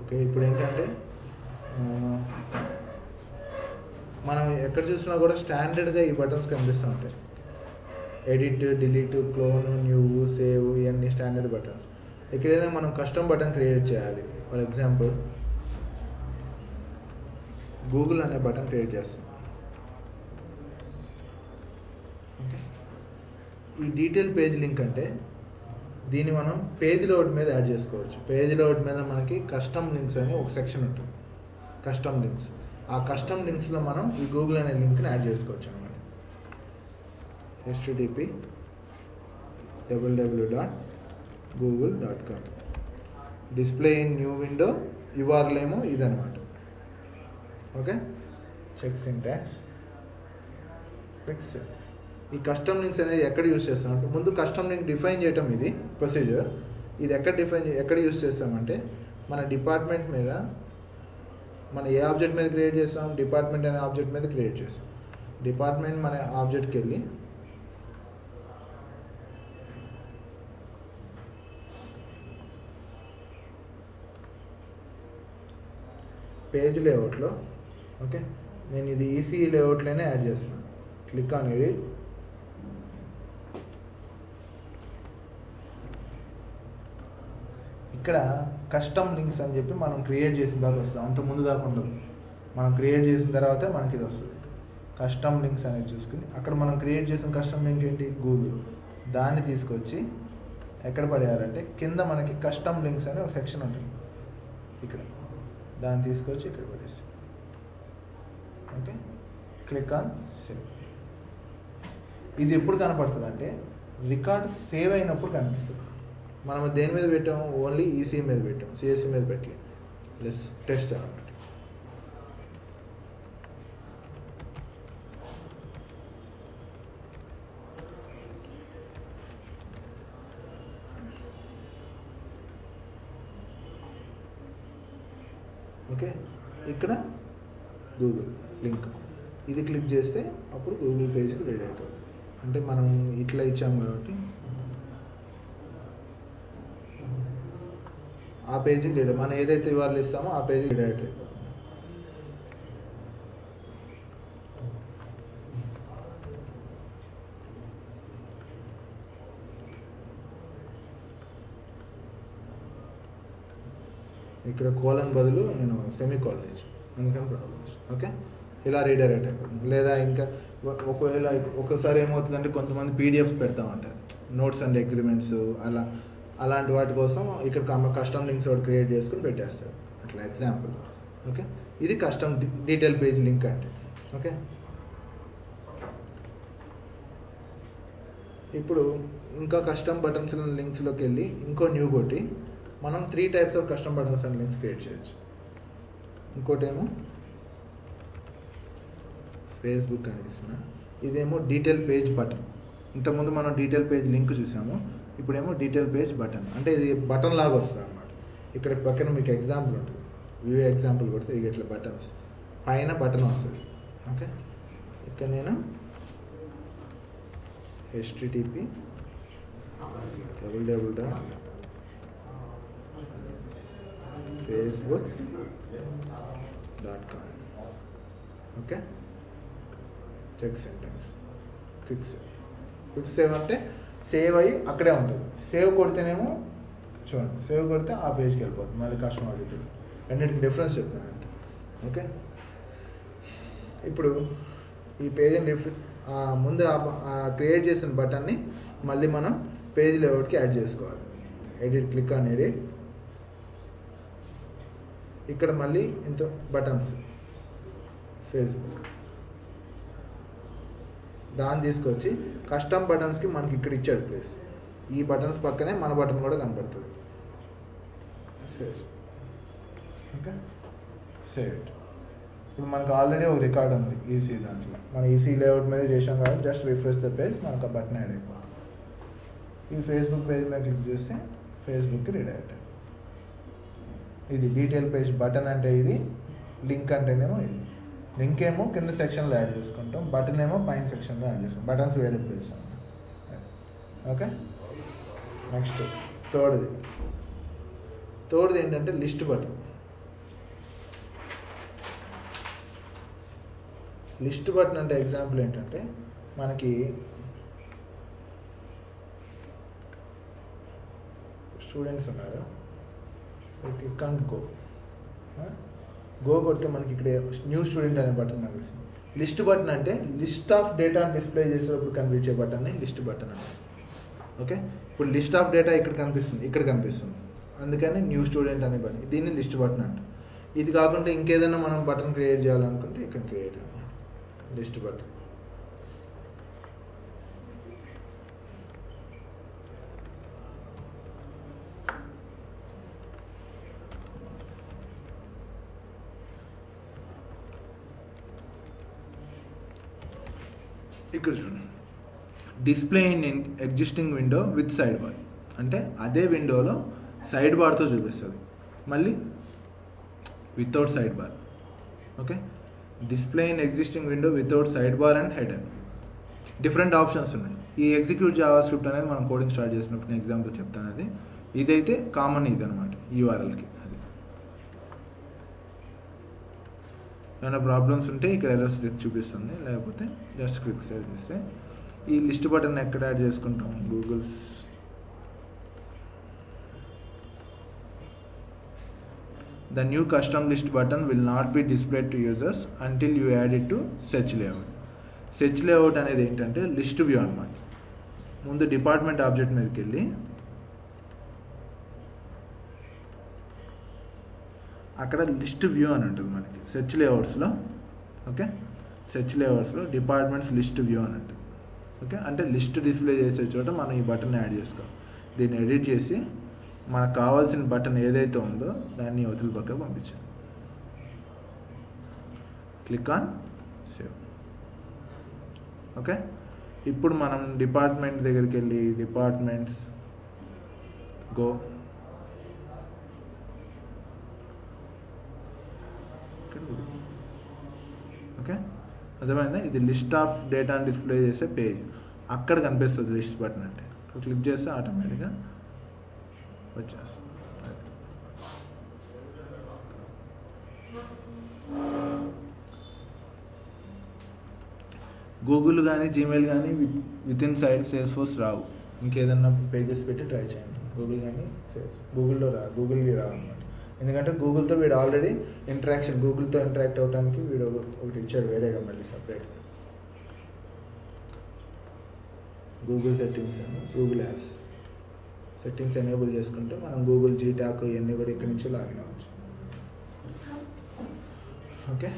Okay, ఇప్పుడు ఏంటంటే మనం ఎక్కడ చూసినా కూడా స్టాండర్డ్గా ఈ బటన్స్ కనిపిస్తూ ఉంటాయి. Edit, delete, clone, new, save, ఇవన్నీ స్టాండర్డ్ బటన్స్. ఇక్కడ ఏదైనా మనం కస్టమ్ బటన్ క్రియేట్ చేయాలి. ఫర్ ఎగ్జాంపుల్ గూగుల్ అనే బటన్ క్రియేట్ చేస్తాం. ఓకే, ఈ డీటెయిల్ పేజ్ లింక్ అంటే దీన్ని మనం పేజ్ లోడ్ మీద యాడ్ చేసుకోవచ్చు. పేజ్ లోడ్ మీద మనకి కస్టమ్ లింక్స్ అని ఒక సెక్షన్ ఉంటుంది, కస్టమ్ లింక్స్. ఆ కస్టమ్ లింక్స్లో మనం ఈ గూగుల్ అనే లింక్ని యాడ్ చేసుకోవచ్చు అనమాట. http://google.com display in new window, URL ఏమో ఇదనమాట. Okay, check syntax, fix. ఈ కస్టమ్ లింక్స్ అనేది ఎక్కడ యూజ్ చేస్తాం అంటే, ముందు కస్టమ్ లింక్ డిఫైన్ చేయటం ఇది ప్రొసీజర్. ఇది ఎక్కడ యూజ్ చేస్తామంటే మన డిపార్ట్మెంట్ మీద, మన ఏ ఆబ్జెక్ట్ మీద క్రియేట్ చేస్తాం, డిపార్ట్మెంట్ అనే ఆబ్జెక్ట్ మీద క్రియేట్ చేస్తాం. డిపార్ట్మెంట్ మన ఆబ్జెక్ట్కి వెళ్ళి పేజ్ లేఅవుట్లో, ఓకే, నేను ఇది ఈసీ లేఅవుట్లోనే యాడ్ చేస్తున్నాను. Click on edit. ఇక్కడ కస్టమ్ లింక్స్ అని చెప్పి మనం క్రియేట్ చేసిన తర్వాత వస్తుంది, అంత ముందు దాకా ఉండదు. మనం క్రియేట్ చేసిన తర్వాతే మనకి ఇది వస్తుంది. కస్టమ్ లింక్స్ అనేది చూసుకుని అక్కడ మనం క్రియేట్ చేసిన కస్టమ్ లింక్ ఏంటి, గూగుల్. దాన్ని తీసుకొచ్చి ఎక్కడ పడేయాలంటే కింద మనకి కస్టమ్ లింక్స్ అనే ఒక సెక్షన్ ఉంటుంది ఇక్కడ. దాన్ని తీసుకొచ్చి ఇక్కడ పడేస్తాం. Okay, click on save. ఇది ఎప్పుడు కనపడుతుంది అంటే రికార్డ్ సేవ్ అయినప్పుడు కనిపిస్తుంది. మనం దేని మీద పెట్టాము, ఓన్లీ ఈసీ మీద పెట్టాము, సిఎస్సి మీద పెట్టలేదు. లెట్స్ టెస్ట్ అనమాట. ఓకే, ఇక్కడ గూగుల్ లింక్ ఇది క్లిక్ చేస్తే అప్పుడు గూగుల్ పేజ్కి రెడీ అవుతుంది. అంటే మనం ఇట్లా ఇచ్చాము కాబట్టి ఆ పేజీకి రెడీ, మనం ఏదైతే ఇవాళ ఇస్తామో ఆ పేజీకి రెడీ అయిపోతుంది. ఇక్కడ కోలన్ బదులు నేను సెమీ కోలన్ ఇచ్చాను, అందుకని ప్రాబ్లమ్స్. ఓకే, ఇలా రీడైరెక్ట్ అయిపోతుంది. లేదా ఇంకా ఒకవేళ ఒకసారి ఏమవుతుందంటే కొంతమంది పీడిఎఫ్స్ పెడతా ఉంటారు, నోట్స్ అండ్ అగ్రిమెంట్స్, అలాంటి వాటి కోసం ఇక్కడ కస్టమ్ లింక్స్ ఒకటి క్రియేట్ చేసుకుని పెట్టేస్తారు. అట్లా ఎగ్జాంపుల్. ఓకే, ఇది కస్టమ్ డీటెయిల్ పేజ్ లింక్ అంటే. ఓకే, ఇప్పుడు ఇంకా కస్టమ్ బటన్స్ అండ్ లింక్స్లోకి వెళ్ళి ఇంకో న్యూ కొట్టి మనం 3 types of custom buttons and links create చేయొచ్చు. ఇంకోటి ఏమో ఫేస్బుక్ అని ఇస్తున్నా, ఇదేమో డీటెయిల్ పేజ్ బటన్. ఇంతకుముందు మనం డీటెయిల్ పేజ్ లింక్ చూసాము, ఇప్పుడేమో డీటెయిల్ పేజ్ బటన్. అంటే ఇది బటన్ లాగా వస్తుంది అనమాట. ఇక్కడ పక్కన మీకు ఎగ్జాంపుల్ ఉంటుంది, వ్యూ ఎగ్జాంపుల్ కొడితే ఇక ఇట్లా బటన్స్ పైన బటన్ వస్తుంది. ఓకే, ఇక్కడ నేను http://facebook.com. Okay, check sentence, quick save. Quick save అంటే సేవ్ అయ్యి అక్కడే ఉంటుంది. సేవ్ కొడితేనేమో చూడండి, సేవ్ కొడితే ఆ పేజ్కి వెళ్ళిపోతుంది, మళ్ళీ కస్టమర్ డీటెయిల్. రెండింటికి డిఫరెన్స్ చెప్తాను అంతే. ఓకే, ఇప్పుడు ఈ పేజ్ని ముందు క్రియేట్ చేసిన బటన్ని మళ్ళీ మనం పేజ్ లేఅవుట్కి యాడ్ చేసుకోవాలి. Edit, click on edit. ఇక్కడ మళ్ళీ ఇంత బటన్స్, ఫేస్బుక్, దాన్ని తీసుకొచ్చి కస్టమ్ బటన్స్కి మనకి ఇక్కడ ఇచ్చాడు ప్లేస్. ఈ బటన్స్ పక్కనే మన బటన్ కూడా కనపడుతుంది, ఫేస్బుక్. Okay, save it. ఇప్పుడు మనకు ఆల్రెడీ ఒక రికార్డ్ ఉంది ఈసీ దాంట్లో, మన ఈసీ లేఅవుట్ మీద చేసాం కాబట్టి జస్ట్ రిఫ్రెష్ ద పేజ్, మనకు ఆ బటన్ యాడ్ అయిపోతుంది. ఈ ఫేస్బుక్ పేజ్ మీద క్లిక్ చేస్తే ఫేస్బుక్కి రీడైరెక్ట్. ఇది డీటెయిల్ పేజ్ బటన్ అంటే ఇది, లింక్ అంటేనేమో ఇది. లింక్ ఏమో కింద సెక్షన్లో యాడ్ చేసుకుంటాం, బటన్ ఏమో పైన సెక్షన్లో యాడ్ చేసుకుంటాం. బటన్స్ వేరే ప్లేస్. ఓకే, నెక్స్ట్ థర్డ్ది ఏంటంటే లిస్ట్ బటన్. లిస్ట్ బటన్ అంటే ఎగ్జాంపుల్ ఏంటంటే మనకి స్టూడెంట్స్ ఉన్నారు, క్లిక్ ఆన్ గో కొడితే మనకి ఇక్కడ న్యూ స్టూడెంట్ అనే బటన్ కనిపిస్తుంది. లిస్ట్ బటన్ అంటే లిస్ట్ ఆఫ్ డేటా డిస్ప్లే చేసేటప్పుడు కనిపించే బటన్ని లిస్ట్ బటన్ అంటే. ఓకే, ఇప్పుడు లిస్ట్ ఆఫ్ డేటా ఇక్కడ కనిపిస్తుంది, అందుకని న్యూ స్టూడెంట్ అనే బటన్, దీన్ని లిస్ట్ బటన్ అంట. ఇది కాకుండా ఇంకేదైనా మనం బటన్ క్రియేట్ చేయాలనుకుంటే ఇక్కడ క్రియేట్ లిస్ట్ బటన్. ఇక్కడ చూడండి, display in existing window with side bar అంటే అదే విండోలో సైడ్ బార్తో చూపిస్తుంది, మళ్ళీ without side bar. Okay, display in existing window without side bar and header. Different options ఉన్నాయి. ఈ ఎగ్జిక్యూట్ జావా స్క్రిప్ట్ అనేది మనం కోడింగ్ స్టార్ట్ చేసినప్పుడు నేను ఎగ్జాంపుల్ చెప్తాను. అది ఇదైతే కామన్ ఇది అనమాట యూఆర్ఎల్కి. అది ఏమైనా ప్రాబ్లమ్స్ ఉంటే ఇక్కడ ఎర్రర్స్ చూపిస్తుంది, లేకపోతే జస్ట్ క్లిక్ సేవ్ చేస్తే. ఈ లిస్ట్ బటన్ ఎక్కడ యాడ్ చేసుకుంటాం? Google's The new custom list button will not be displayed to users until you add it to search layout. Search layout అనేది ఏంటంటే లిస్ట్ వ్యూ అనమాట. ముందు డిపార్ట్మెంట్ ఆబ్జెక్ట్ మీదకి వెళ్ళి అక్కడ లిస్ట్ వ్యూ అని ఉంటుంది మనకి సెర్చ్ లేఅవుట్స్లో. ఓకే, సెర్చ్ లేఅవుట్స్లో డిపార్ట్మెంట్స్ లిస్ట్ వ్యూ అని ఉంటుంది. ఓకే, అంటే లిస్ట్ డిస్ప్లే చేసే చోట మనం ఈ బటన్ యాడ్ చేసుకోవాలి. దీన్ని ఎడిట్ చేసి మనకు కావాల్సిన బటన్ ఏదైతే ఉందో దాన్ని అవతల పక్కకు పంపించాలి. Click on save. ఓకే, ఇప్పుడు మనం డిపార్ట్మెంట్ దగ్గరికి వెళ్ళి డిపార్ట్మెంట్స్ గో. ఓకే, అర్థమైందా? ఇది లిస్ట్ ఆఫ్ డేటా డిస్ప్లే చేసే పేజ్. అక్కడ కనిపిస్తుంది లిస్ట్ బటన్ అంటే. క్లిక్ చేస్తే ఆటోమేటిక్గా వచ్చేస్తుంది. గూగుల్ కానీ జీమెయిల్ కానీ with inside Salesforce రావు. ఇంకేదన్నా పేజెస్ పెట్టి ట్రై చేయండి. గూగుల్ కానీ గూగుల్లో గూగుల్కి రావు అనమాట. ఎందుకంటే గూగుల్తో వీడు ఆల్రెడీ గూగుల్తో ఇంటరాక్ట్ అవ్వడానికి వీడు ఒకటి ఇచ్చాడు వేరేగా మళ్ళీ సపరేట్గా. గూగుల్ సెట్టింగ్స్ అని గూగుల్ యాప్స్ సెట్టింగ్స్ ఎనేబుల్ చేసుకుంటే మనం గూగుల్ జీటాక్ ఇవన్నీ కూడా ఇక్కడి నుంచి లాగిన్ అవ్వచ్చు. ఓకే.